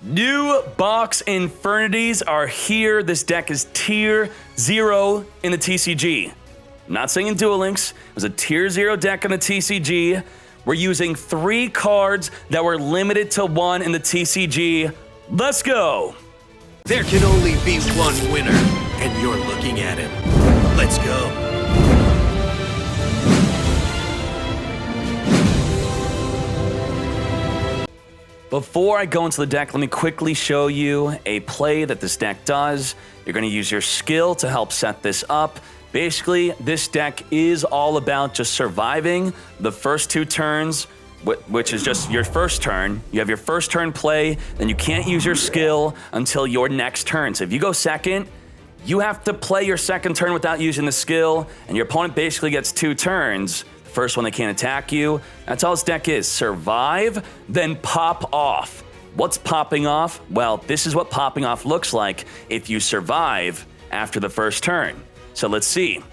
New box Infernities are here. This deck is tier 0 in the TCG. I'm not saying in Duel Links. It was a tier 0 deck in the TCG. We're using 3 cards that were limited to 1 in the TCG. Let's go. There can only be one winner, and you're looking at him. Let's go. Before I go into the deck, let me quickly show you a play that this deck does. You're going to use your skill to help set this up. Basically, this deck is all about just surviving the first 2 turns, which is just your first turn. You have your first turn play, then you can't use your skill until your next turn. So if you go second, you have to play your second turn without using the skill, and your opponent basically gets 2 turns. First one, they can't attack you. That's all this deck is. Survive, then pop off. What's popping off? Well, this is what popping off looks like if you survive after the first turn. So let's see.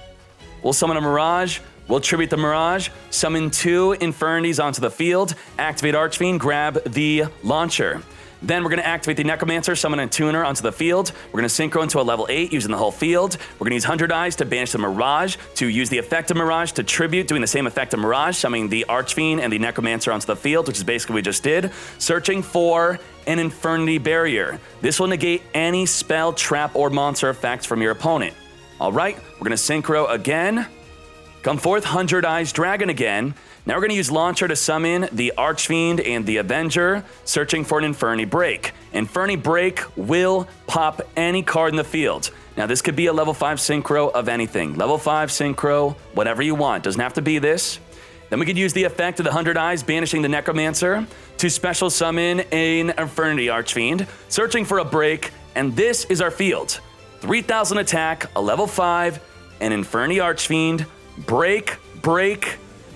We'll summon a Mirage. We'll tribute the Mirage. Summon 2 Infernities onto the field. Activate Archfiend. Grab the Launcher. Then we're going to activate the Necromancer, summon a Tuner onto the field. We're going to synchro into a level 8 using the whole field. We're going to use 100 Eyes to banish the Mirage, to use the effect of Mirage to tribute, doing the same effect of Mirage, summoning the Archfiend and the Necromancer onto the field, which is basically what we just did. Searching for an Infernity Barrier. This will negate any spell, trap, or monster effects from your opponent. All right, we're going to synchro again. Come forth, 100 Eyes Dragon again. Now we're going to use Launcher to summon the Archfiend and the Avenger, searching for an Infernity Break. Infernity Break will pop any card in the field. Now this could be a level 5 synchro of anything. Level 5 synchro, whatever you want. Doesn't have to be this. Then we could use the effect of the 100 Eyes, banishing the Necromancer, to special summon an Infernity Archfiend, searching for a break, and this is our field. 3000 attack, a level 5, an Infernity Archfiend, break,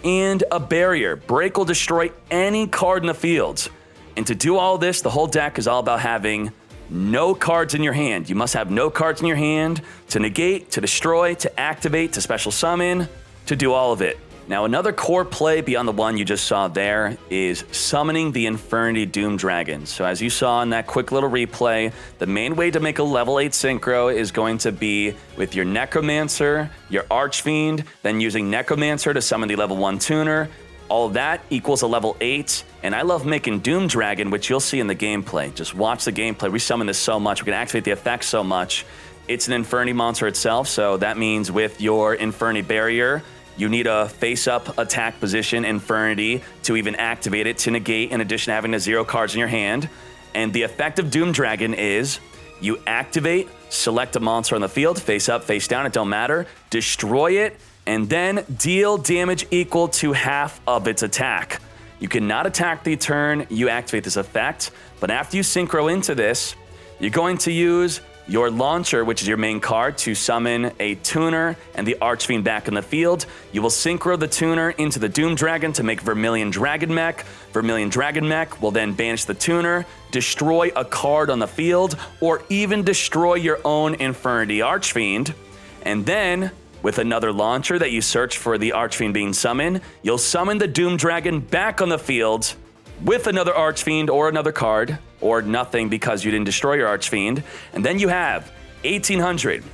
and a barrier. Break will destroy any card in the field. And to do all this, the whole deck is all about having no cards in your hand. You must have no cards in your hand to negate, to destroy, to activate, to special summon, to do all of it. Now, another core play beyond the one you just saw there is summoning the Infernity Doom Dragon. So as you saw in that quick little replay, the main way to make a level 8 synchro is going to be with your Necromancer, your Archfiend, then using Necromancer to summon the level 1 Tuner. All of that equals a level 8. And I love making Doom Dragon, which you'll see in the gameplay. Just watch the gameplay. We summon this so much. We can activate the effects so much. It's an Infernity monster itself, so that means with your Infernity Barrier, you need a face-up attack position Infernity to even activate it to negate, in addition to having the 0 cards in your hand. And the effect of Doom Dragon is you activate, select a monster on the field, face up, face down, it don't matter, destroy it, and then deal damage equal to half of its attack. You cannot attack the turn you activate this effect, but after you synchro into this, you're going to use your Launcher, which is your main card, to summon a Tuner and the Archfiend back in the field. You will synchro the Tuner into the Doom Dragon to make Vermilion Dragon Mech. Vermilion Dragon Mech will then banish the Tuner, destroy a card on the field, or even destroy your own Infernity Archfiend. And then, with another Launcher that you search for the Archfiend being summoned, you'll summon the Doom Dragon back on the field with another Archfiend or another card, or nothing because you didn't destroy your Archfiend. And then you have 1800,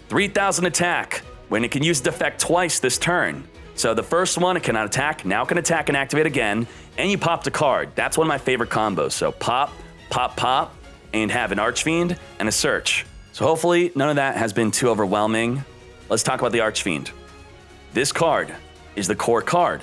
3000 attack, when it can use the effect twice this turn. So the first one, it cannot attack, now it can attack and activate again, and you popped a card. That's one of my favorite combos. So pop, and have an Archfiend and a search. So hopefully none of that has been too overwhelming. Let's talk about the Archfiend. This card is the core card.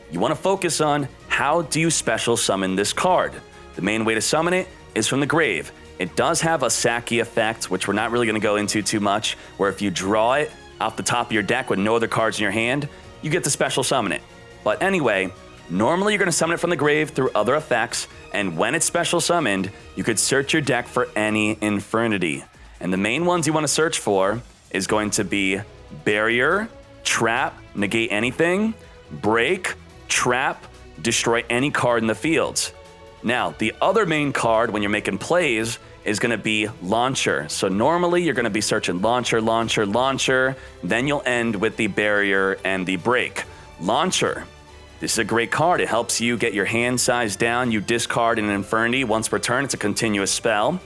You want to focus on how do you special summon this card. The main way to summon it is from the grave. It does have a Saki effect, which we're not really going to go into too much, where if you draw it off the top of your deck with no other cards in your hand, you get to special summon it. But anyway, normally you're going to summon it from the grave through other effects, and when it's special summoned, you could search your deck for any Infernity. And the main ones you want to search for is going to be Barrier, Trap, negate anything, Break, Trap, destroy any card in the field. Now, the other main card when you're making plays is going to be Launcher. So normally you're going to be searching Launcher, then you'll end with the Barrier and the Break. Launcher This is a great card. It helps you get your hand size down. You discard an Infernity once per turn. It's a continuous spell.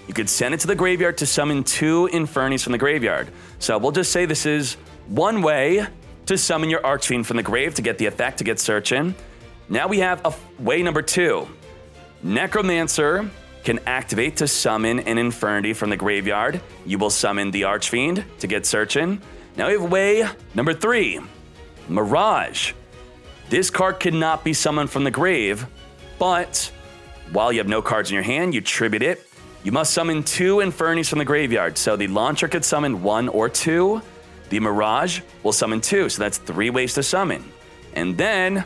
You could send it to the graveyard to summon 2 Infernities from the graveyard. So we'll just say this is one way to summon your Archfiend from the grave to get the effect, to get searching. Now we have a way number 2. Necromancer can activate to summon an Infernity from the graveyard. You will summon the Archfiend to get searching. Now we have way number 3. Mirage. This card cannot be summoned from the grave, but while you have no cards in your hand, you tribute it. You must summon 2 Infernities from the graveyard. So the Launcher could summon 1 or 2. The Mirage will summon 2, so that's 3 ways to summon. And then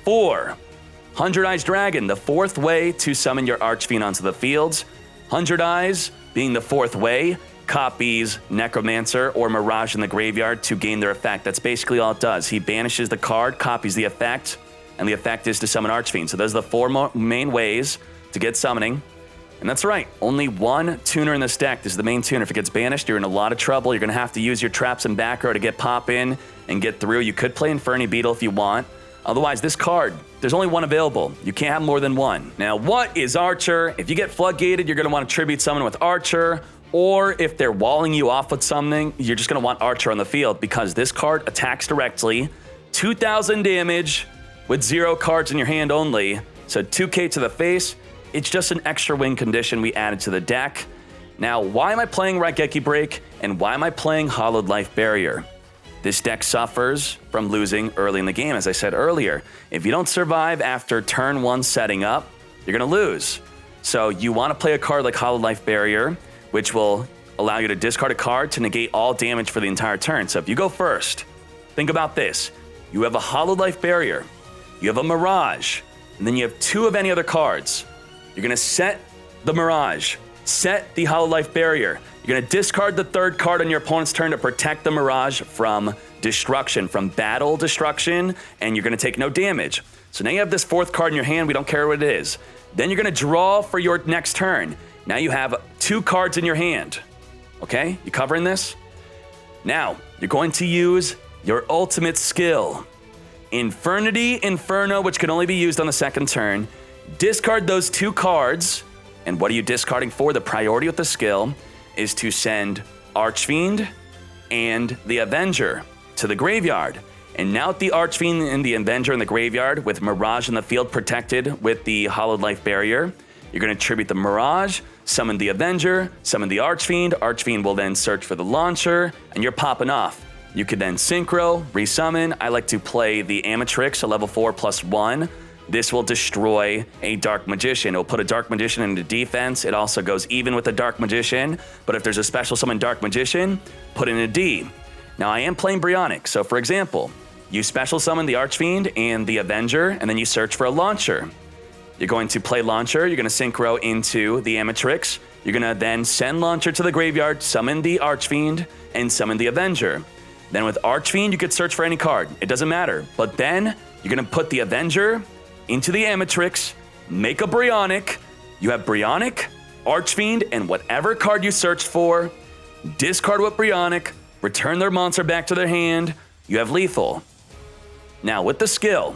4. 100 Eyes Dragon, the 4th way to summon your Archfiend onto the fields. 100 Eyes being the 4th way, copies Necromancer or Mirage in the graveyard to gain their effect. That's basically all it does. He banishes the card, copies the effect, and the effect is to summon Archfiend. So those are the 4 main ways to get summoning. And that's right, only 1 tuner in this deck. This is the main tuner. If it gets banished, you're in a lot of trouble. You're going to have to use your traps and back row to get pop in and get through. You could play Infernity Beetle if you want. Otherwise, this card, there's only 1 available. You can't have more than 1. Now, what is Archer? If you get floodgated, you're going to want to tribute summon with Archer. Or if they're walling you off with something, you're just going to want Archer on the field because this card attacks directly, 2,000 damage with 0 cards in your hand only. So 2k to the face. It's just an extra win condition we added to the deck. Now, why am I playing Raigeki Break and why am I playing Hollowed Life Barrier? This deck suffers from losing early in the game, as I said earlier. If you don't survive after turn 1 setting up, you're going to lose. So you want to play a card like Hollowed Life Barrier, which will allow you to discard a card to negate all damage for the entire turn. So if you go first, think about this. You have a Hollowed Life Barrier, you have a Mirage, and then you have 2 of any other cards. You're going to set the Mirage, set the Hollowed Life Barrier. You're going to discard the 3rd card on your opponent's turn to protect the Mirage from destruction, from battle destruction, and you're going to take no damage. So now you have this 4th card in your hand. We don't care what it is. Then you're going to draw for your next turn. Now you have 2 cards in your hand. Okay? You covering this? Now, you're going to use your ultimate skill. Infernity Inferno, which can only be used on the 2nd turn. Discard those 2 cards. And what are you discarding for? The priority with the skill is to send Archfiend and the Avenger to the graveyard. And now with the Archfiend and the Avenger in the graveyard, with Mirage in the field protected with the Hollowed Life Barrier, you're going to tribute the Mirage, summon the Avenger, summon the Archfiend. Archfiend will then search for the Launcher, and you're popping off. You could then Synchro, resummon. I like to play the Amatrix, a level 4 +1. This will destroy a Dark Magician. It'll put a Dark Magician into defense. It also goes even with the Dark Magician, but if there's a special summon Dark Magician, put in a D. Now, I am playing Brionic, so for example, you special summon the Archfiend and the Avenger, and then you search for a Launcher. You're going to play Launcher, you're going to Synchro into the Amatrix, you're going to then send Launcher to the graveyard, summon the Archfiend, and summon the Avenger. Then with Archfiend, you could search for any card. It doesn't matter. But then, you're going to put the Avenger into the Amatrix, make a Brionic, you have Brionic, Archfiend, and whatever card you searched for, discard with Brionic, return their monster back to their hand, you have lethal. Now, with the skill,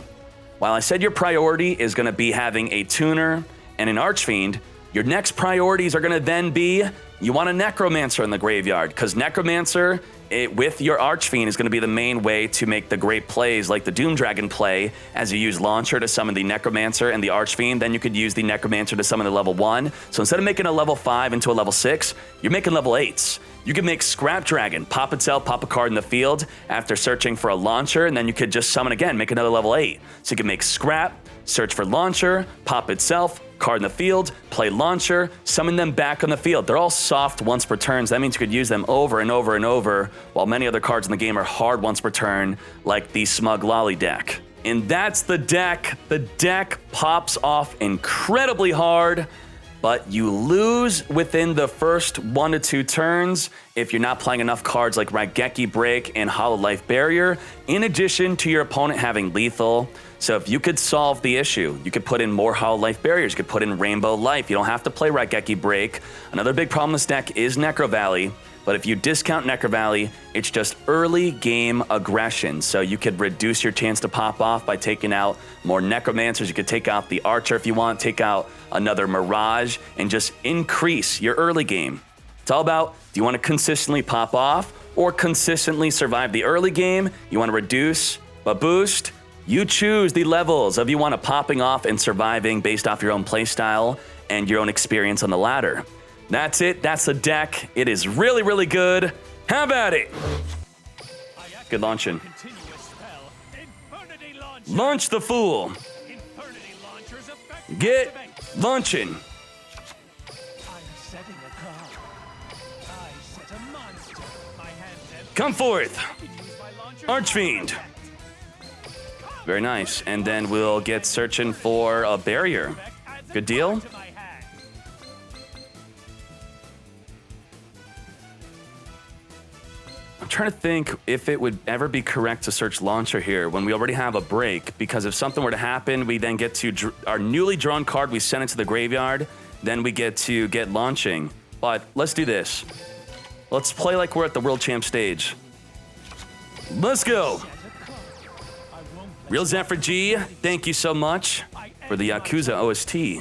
while I said your priority is going to be having a tuner and an Archfiend, your next priorities are going to then be, you want a Necromancer in the graveyard, because Necromancer, with your Archfiend, is going to be the main way to make the great plays like the Doom Dragon play, as you use Launcher to summon the Necromancer and the Archfiend, then you could use the Necromancer to summon the level 1. So instead of making a level 5 into a level 6, you're making level 8s. You can make Scrap Dragon, pop itself, pop a card in the field after searching for a Launcher, and then you could just summon again, make another level 8. So you can make Scrap, search for Launcher, pop itself, card in the field, play Launcher, summon them back on the field. They're all soft once per turn, so that means you could use them over and over and over, while many other cards in the game are hard once per turn, like the Smug Lolly deck. And that's the deck. The deck pops off incredibly hard, but you lose within the first 1 to 2 turns if you're not playing enough cards like Raigeki Break and Hollowed Life Barrier, in addition to your opponent having lethal. So if you could solve the issue, you could put in more Hollow Life barriers, you could put in Rainbow Life. You don't have to play Raigeki Break. Another big problem with this deck is Necro Valley, but if you discount Necro Valley, it's just early game aggression. So you could reduce your chance to pop off by taking out more Necromancers. You could take out the Archer if you want, take out another Mirage, and just increase your early game. It's all about, do you want to consistently pop off or consistently survive the early game? You want to reduce but boost? You choose the levels of you want to popping off and surviving based off your own playstyle and your own experience on the ladder. That's it. That's the deck. It is really, really good. Have at it. Good launching. Launch the fool. Get launching. Come forth. Archfiend. Very nice. And then we'll get searching for a barrier. Good deal. I'm trying to think if it would ever be correct to search Launcher here when we already have a break, because if something were to happen, we then get to our newly drawn card, we send it to the graveyard, then we get to get launching. But let's do this. Let's play like we're at the World Champ stage. Let's go. Real Zephyr G, thank you so much for the Yakuza OST.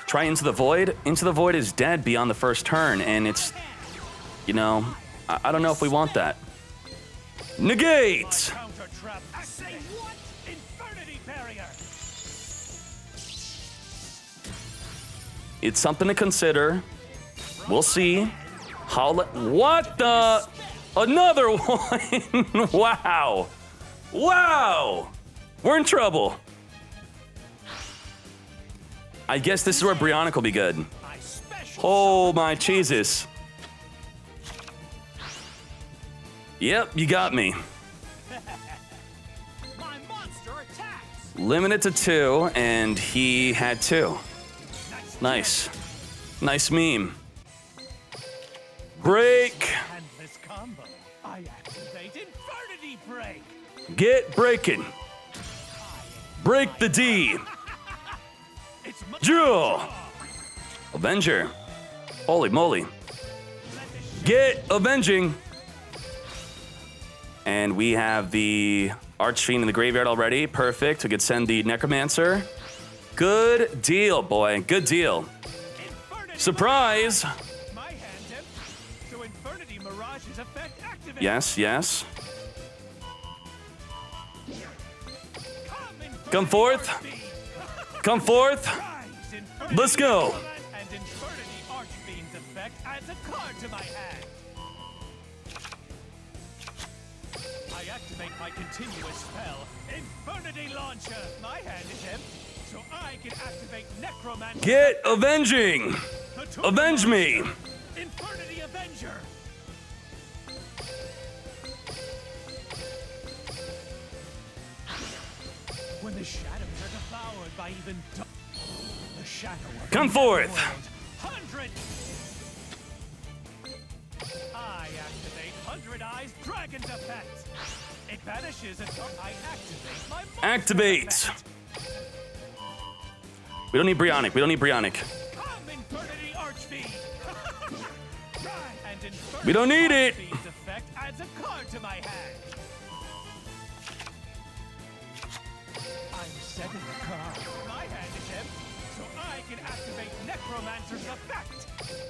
Try Into the Void. Into the Void is dead beyond the first turn, and it's, you know, I don't know if we want that. Negate! It's something to consider. We'll see. What the? Another one! Wow! Wow! We're in trouble. I guess this is where Brionic will be good. Oh my Jesus. Yep, you got me. Limited to 2, and he had 2. Nice. Nice meme. Break. Get breaking. Break the D. Duel. Avenger. Holy moly. Get avenging. And we have the Archfiend in the graveyard already. Perfect. We could send the Necromancer. Good deal, boy. Good deal. Surprise. Yes, yes. Come forth. Come forth. Let's go. I activate my continuous spell, Infernity Launcher. My hand is empty, so I can activate Necromancer. Get avenging. Avenge me. Infernity Avenger. When the shadows are devoured by even the shadow of Come forth. 100. I activate 100 Eyes Dragon's effect. It vanishes until I activate my monster Activate. effect. We don't need Brionic. We don't need Brionic. Come, Infernity Archfiend. And Infernity We don't need it. Archfiend's effect adds a card to my hand. I'm setting a card. My hand is empty, so I can activate Necromancer's effect.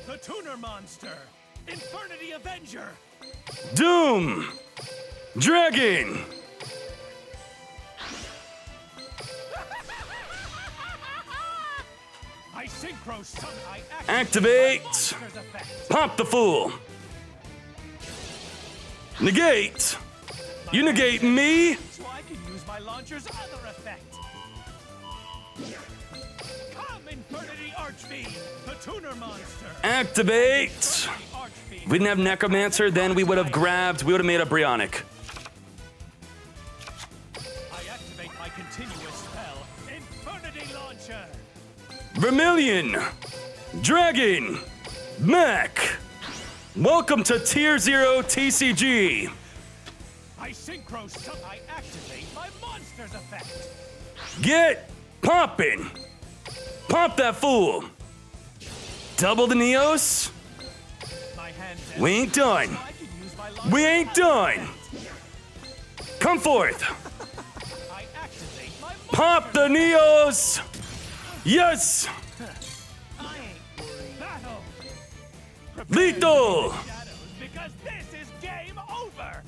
The Tuner Monster. Infernity Avenger. Doom Dragon. I synchro summon. I Activate. Monster's effect. Pop the fool. Negate. You negate me. So I can use my launcher's other effect. Come, Infernity Archfiend, the Tuner Monster. Activate. Archfiend. If we didn't have Necromancer, then we would have made a Brionic. I activate my continuous spell, Infernity Launcher. Vermilion. Dragon. Mech. Welcome to Tier 0 TCG. I activate my monster's effect. Get popping. Pop that fool. Double the Neos. My hand We ain't done. I can use my We ain't done. Come forth. I activate my Pop the Neos. Yes. I ain't worried. Battle. Lethal. Shadows, because this is game over.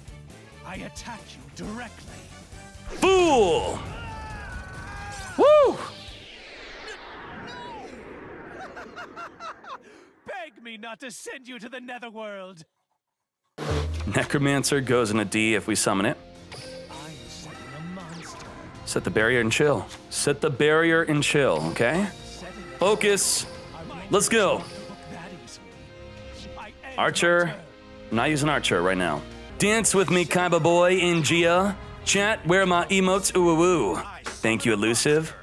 I attack you directly. Fool. Woo. Beg me not to send you to the netherworld. Necromancer goes in a D if we summon it. I'm setting a monster. Set the barrier and chill. Set the barrier and chill, okay? Setting Focus. Let's go. that easily. I end Archer. my turn. I'm not using Archer right now. Dance with me, Kaiba boy, in Gia. Chat, where are my emotes? Ooh, ooh, ooh. Thank you, Elusive.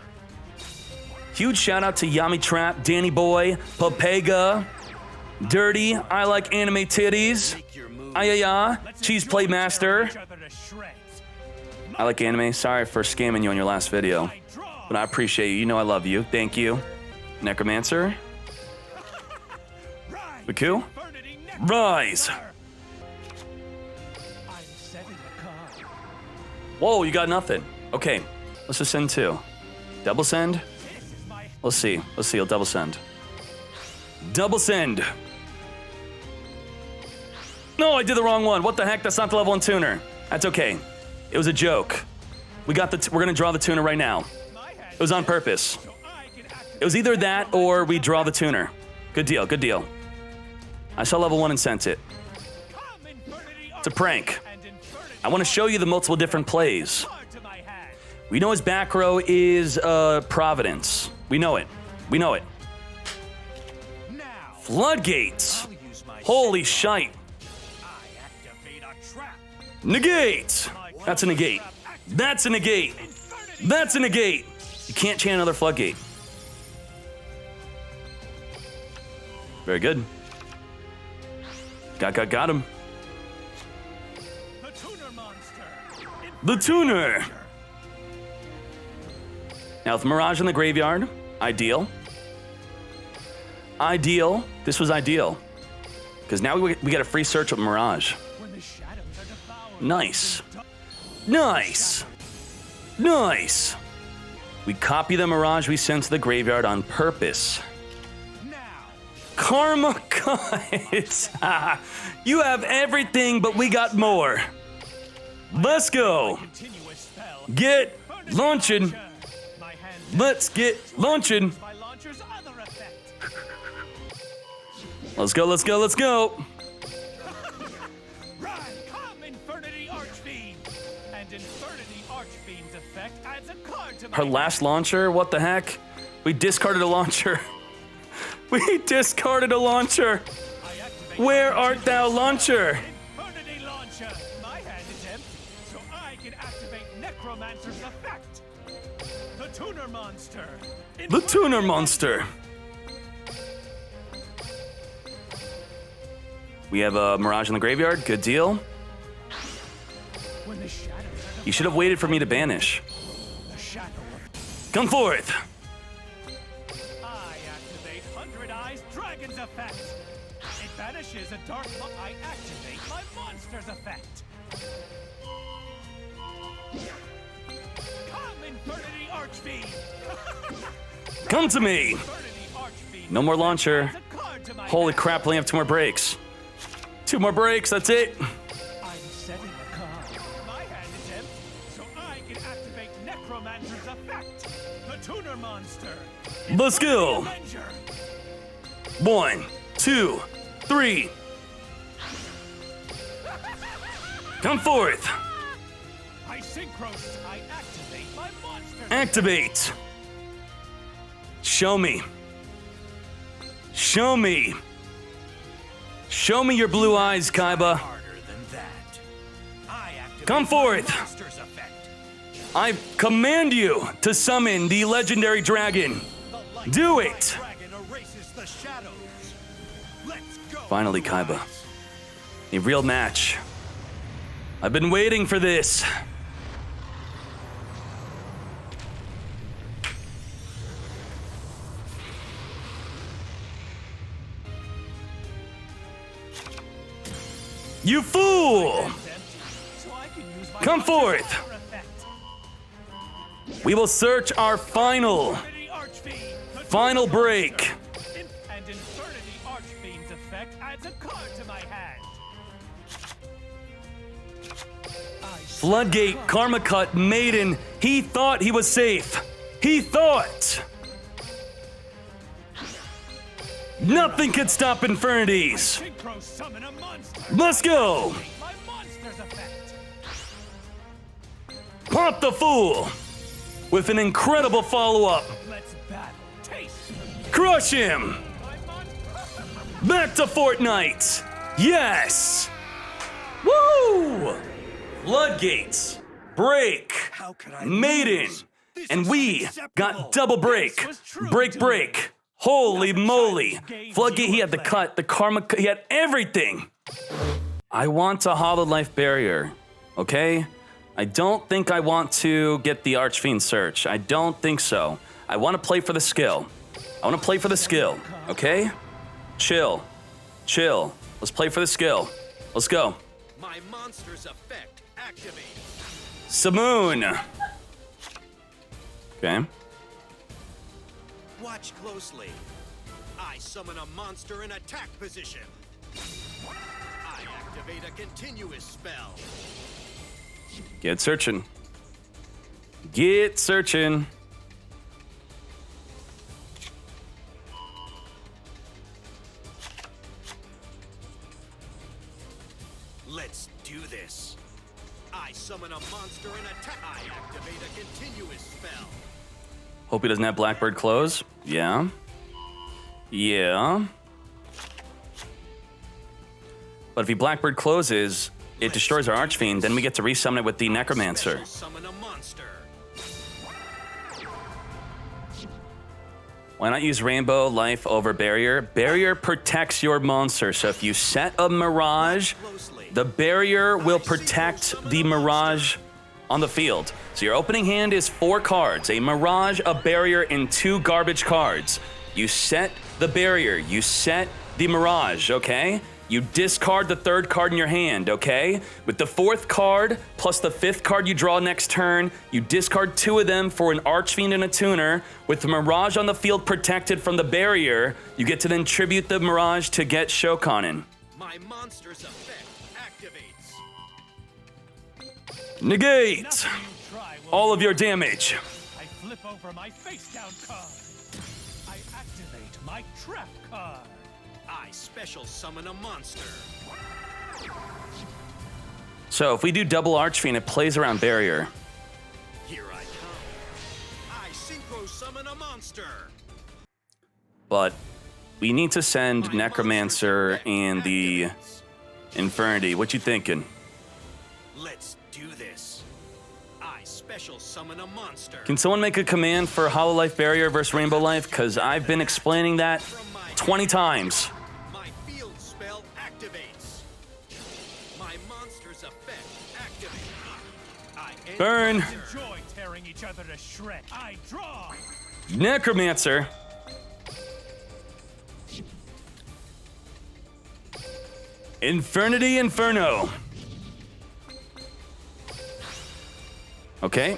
Huge shout out to Yami Trap, Danny Boy, Papega, Dirty, I like anime titties, Ayaya, Cheese Plate Master. Each other to shreds. I like anime. Sorry for scamming you on your last video, I draw. but I appreciate you. You know I love you. Thank you. Necromancer. Rise, Baku. Infernity Rise. Necromancer. I'm setting a card. Whoa, you got nothing. Okay, let's just send two. Double send. This is my Let's see. Let's see. I'll double send. Double send. No, I did the wrong one. What the heck? That's not the level 1 tuner. That's okay. It was a joke. We got the. We're gonna draw the tuner right now. my hand. It was on purpose. So I can activate It was either that or we draw the tuner. Good deal. Good deal. I saw level 1 and sent it. Come, Infernity It's a prank. and Infernity I want to show you the multiple different plays. card to my hand. We know his back row is Providence. We know it. We know it. Now, Floodgates. I'll use my Holy shite. I activate a trap. Negate. That's a negate. That's a negate. Infernity That's a negate. You can't chain another floodgate. Very good. Got him. the tuner monster. The tuner. Now with Mirage in the graveyard, ideal. Ideal. This was ideal. Because now we get a free search of Mirage. When the shadows are devoured. Nice. Nice. Nice. We copy the Mirage we sent to the graveyard on purpose. Now, Karma guys. You have everything, but we got more. Let's go. continuous spell. Get Infernity launching. Launcher. My hand Let's get launching. my launcher's other effect. Let's go, let's go, let's go. Run, come, Infernity Archfiend. And Infernity Archfiend's effect adds a card to my Her last launcher? What the heck? We discarded a launcher. We discarded a launcher. I activate Where art thou, launcher? Infernity Launcher. My hand is empty, so I can activate Necromancer's effect. The Tuner Monster. The tuner monster. We have a Mirage in the graveyard. Good deal. When the shadows are You should have waited for me to banish. the shadow of Come forth. I activate 100 Eyes Dragon's effect. It banishes a dark I activate my monster's effect. Come, Infernity Archfiend. Come to me. Infernity Archfiend. No more launcher. adds a card to my Holy hand. crap, we only have 2 more breaks. 2 more breaks, that's it. I'm setting a card. My hand is empty, so I can activate Necromancer's effect. The Tuner Monster. Let's go. Avenger. 1, 2, 3. Come forth. I synchros. I activate my monster. Activate. Show me. Show me. Show me your blue eyes, Kaiba. Harder than that. I activate Come forth. my monster's effect. I command you to summon the legendary dragon. The light Do of my it. dragon erases the shadows. Let's go. Finally, Blue Kaiba. Eyes. A real match. I've been waiting for this. You fool! Come forth! We will search our final break. And Infernity Archfiend's effect adds a card to my hand. Floodgate, Karma Cut, Maiden. He thought he was safe. He thought. Nothing could stop Infernities. Synchro summon a monster. Let's go. My monster's effect. Pop the Fool with an incredible follow-up. Let's battle. Taste. Crush him. My monster. Back to Fortnite. Yes. Woo. Floodgates, Break, How could I Maiden, lose? This and is we unacceptable. got double break. This was true Break, to break. me. Holy moly. gave Floodgate, you he a had the play. cut, the karma, he had everything. I want a Hollow Life Barrier, okay? I don't think I want to get the Archfiend Search. I don't think so. I want to play for the skill. I want to play for the skill, okay? Chill. Chill. Let's play for the skill. Let's go. My monster's effect activates. Simoon. Okay. Watch closely. I summon a monster in attack position. I activate a continuous spell. Get searching. Get searching. Let's do this. I summon a monster in attack. I activate a continuous spell. Hope he doesn't have Blackbird close. Yeah. Yeah. But if he Blackbird closes, it destroys our Archfiend, then we get to resummon it with the Necromancer. Special summon a monster. Why not use Rainbow Life over Barrier? Barrier protects your monster, so if you set a Mirage, the Barrier will protect the Mirage on the field. So your opening hand is 4 cards, a Mirage, a Barrier, and 2 garbage cards. You set the Barrier, you set the Mirage, okay? You discard the 3rd card in your hand, okay? With the 4th card plus the 5th card you draw next turn, you discard 2 of them for an Archfiend and a Tuner. With the Mirage on the field protected from the Barrier, you get to then tribute the Mirage to get Shokanen. My monster's effect activates. Negate Nothing you try will all of your damage. I flip over my face down card. I activate my trap card. I special summon a monster. So if we do double Archfiend, it plays around Barrier. Here I come. I synchro summon a monster. But we need to send My Necromancer monster's and effect the activates. Infernity. What you thinking? Let's do this. I special summon a monster. Can someone make a command for Hollow Life Barrier versus Rainbow Life? Because I've been explaining that From my 20 times. My field spell activates. My monster's effect activates. I end Burn. my turn. Enjoy tearing each other to shreds. I draw. Necromancer. Infernity Inferno. Okay.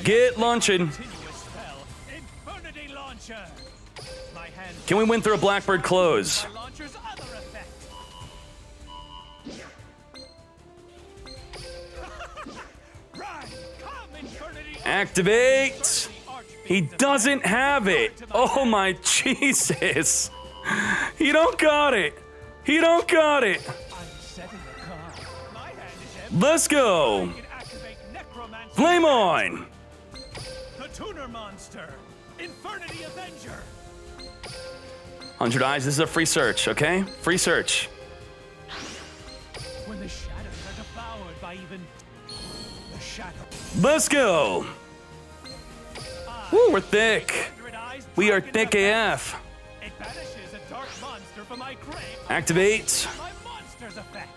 Get launching. Continuous spell. Infernity Launcher. My hand. Can we win through a Blackbird close? My launcher's other effect. Right. Come, Infernity. Activate. He doesn't have it. Oh my Jesus. He don't got it. He don't got it. I'm setting a card. My hand is empty. Let's go. I can activate Necromancer. Flame on. The Tuner Monster. Infernity Avenger. 100 eyes. This is a free search, okay? Free search. When the shadows are devoured by even the shadow. Let's go. Woo, we're thick. 100 eyes We are dragon thick effect. AF. It banishes a dark monster from my grave. Activate. My monster's effect.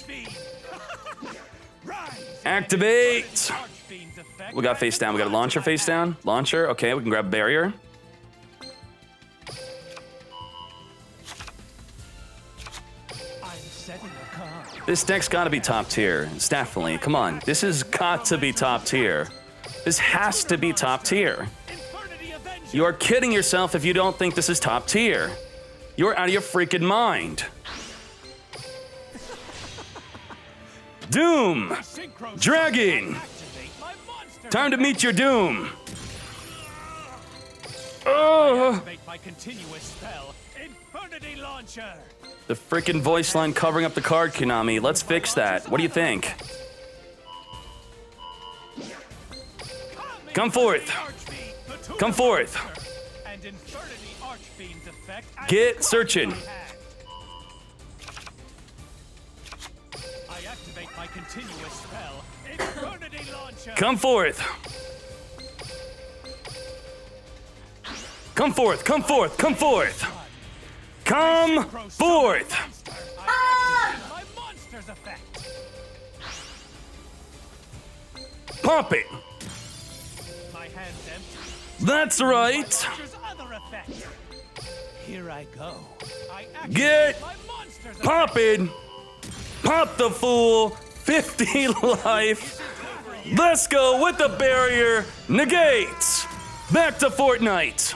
Archfiend! Rise! Activate! Archfiend's effect. We got face down. We got a launcher face down. Launcher. Okay, we can grab barrier. I'm setting a card. This deck's got to be top tier. It's definitely. Come on. This has got to be top tier. This has to be top tier. Infernity Avenger! You are kidding yourself if you don't think this is top tier. You're out of your freaking mind. Doom! Synchro Dragon! Activate my monster! Time to meet your doom. Oh, Activate my continuous spell, Infernity Launcher! the freaking voice line covering up the card, Konami. Let's fix that. What do you think? Come forth. Archfiend, the Tuner Come forth. Monster, and Infernity Archfiend's effect as Get a card searching. in my hand. I activate my continuous spell, Infernity Launcher! Come forth. Come forth. Come forth. Come forth. Come forth. Monster. I activate my monster's effect! Pump it. My hand's empty. That's My right. monster's other effect. Here I go. I activate Get my monster's effect. popping. Pop the fool. 50 life. Let's go with the barrier. Negates. Back to Fortnite.